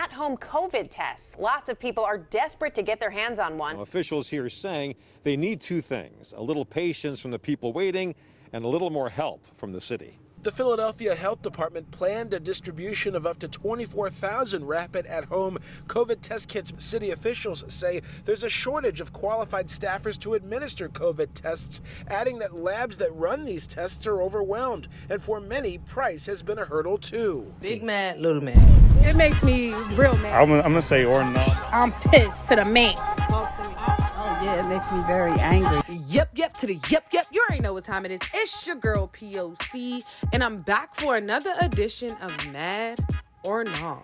at-home COVID tests. Lots of people are desperate to get their hands on one. Officials here saying they need two things: a little patience from the people waiting and a little more help from the city. The Philadelphia Health Department planned a distribution of up to 24,000 rapid at-home COVID test kits. City officials say there's a shortage of qualified staffers to administer COVID tests, adding that labs that run these tests are overwhelmed. And for many, price has been a hurdle too. Big mad, little mad. It makes me real mad. I'm gonna say or not. I'm pissed to the max. Yeah, it makes me very angry. Yep to the yep. You already know what time it is. It's your girl P.O.C. and I'm back for another edition of Mad or Nah.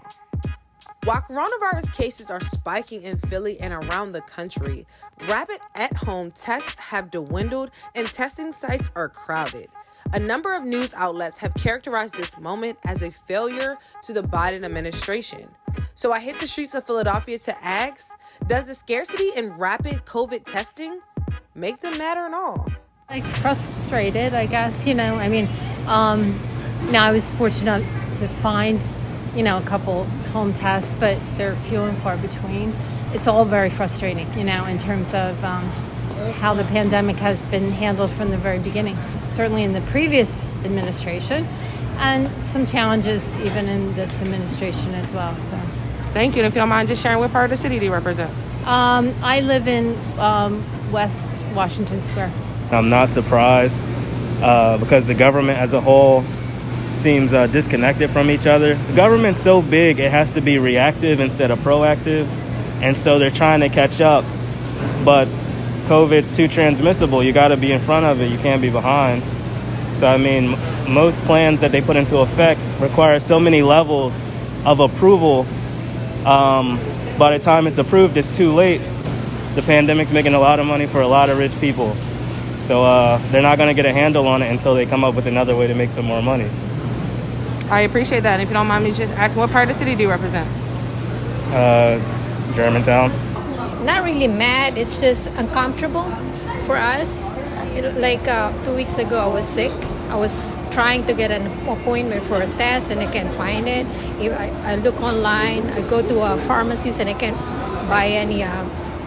While coronavirus cases are spiking in Philly and around the country, rapid at-home tests have dwindled and testing sites are crowded. A number of news outlets have characterized this moment as a failure to the Biden administration. So I hit the streets of Philadelphia to ask, does the scarcity in rapid COVID testing make them mad or not? Like frustrated, I guess, now I was fortunate to find, a couple home tests, but they're few and far between. It's all very frustrating, in terms of how the pandemic has been handled from the very beginning. Certainly in the previous administration, and some challenges even in this administration as well. So, thank you. And if you don't mind just sharing, what part of the city do you represent? I live in West Washington Square. I'm not surprised because the government as a whole seems disconnected from each other. The government's so big, it has to be reactive instead of proactive. And so they're trying to catch up. But COVID's too transmissible. You got to be in front of it. You can't be behind. So, most plans that they put into effect require so many levels of approval. By the time it's approved, it's too late. The pandemic's making a lot of money for a lot of rich people. So they're not going to get a handle on it until they come up with another way to make some more money. I appreciate that. And if you don't mind me just asking, what part of the city do you represent? Germantown. Not really mad, it's just uncomfortable for us. 2 weeks ago I was sick. I was trying to get an appointment for a test and I can't find it. I look online, I go to pharmacies and I can't buy any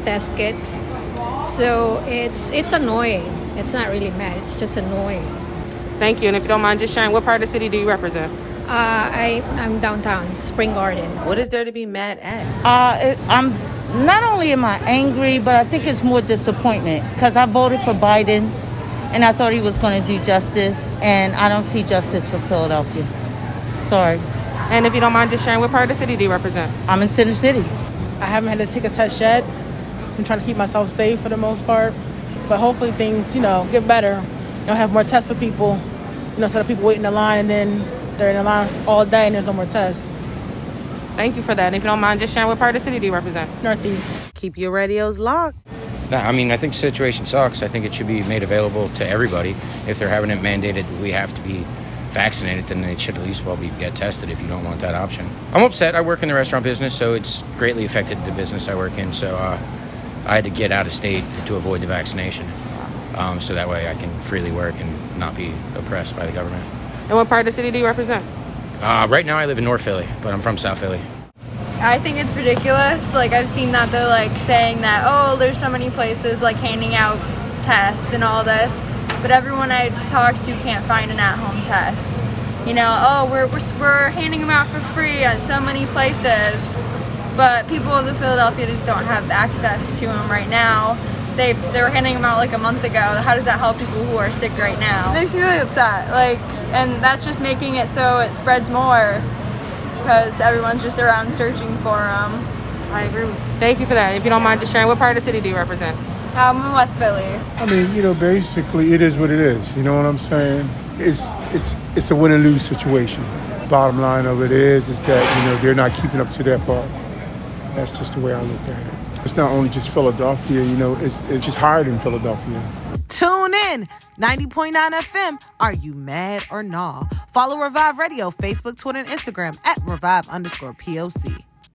test kits. So it's annoying. It's not really mad, it's just annoying. Thank you. And if you don't mind just sharing, what part of the city do you represent? I'm downtown, Spring Garden. What is there to be mad at? I'm not only am I angry, but I think it's more disappointment because I voted for Biden and I thought he was going to do justice, and I don't see justice for Philadelphia. Sorry. And if you don't mind just sharing, what part of the city do you represent? I'm in Center City. I haven't had to take a test yet. I'm trying to keep myself safe for the most part, but hopefully things, get better. Have more tests for people, instead of people waiting in line and then they're in the line all day and there's no more tests. Thank you for that. And if you don't mind just sharing, what part of the city do you represent? Northeast. Keep your radios locked. I think the situation sucks. I think it should be made available to everybody. If they're having it mandated, we have to be vaccinated, then they should at least get tested if you don't want that option. I'm upset. I work in the restaurant business, so it's greatly affected the business I work in. So I had to get out of state to avoid the vaccination. So that way I can freely work and not be oppressed by the government. And what part of the city do you represent? Right now I live in North Philly, but I'm from South Philly. I think it's ridiculous. I've seen that they're saying that, there's so many places handing out tests and all this, but everyone I talk to can't find an at-home test. We're handing them out for free at so many places, but people of the Philadelphia just don't have access to them right now. They were handing them out a month ago. How does that help people who are sick right now? It makes me really upset. And that's just making it so it spreads more because everyone's just around searching for them. I agree. Thank you for that. If you don't mind just sharing, what part of the city do you represent? I'm in West Philly. Basically it is what it is. You know what I'm saying? It's a win and lose situation. Bottom line of it is that, they're not keeping up to their part. That's just the way I look at it. It's not only just Philadelphia, it's just hard in Philadelphia. Tune in. 90.9 FM. Are you mad or nah? Follow Revive Radio, Facebook, Twitter, and Instagram at Revive_POC.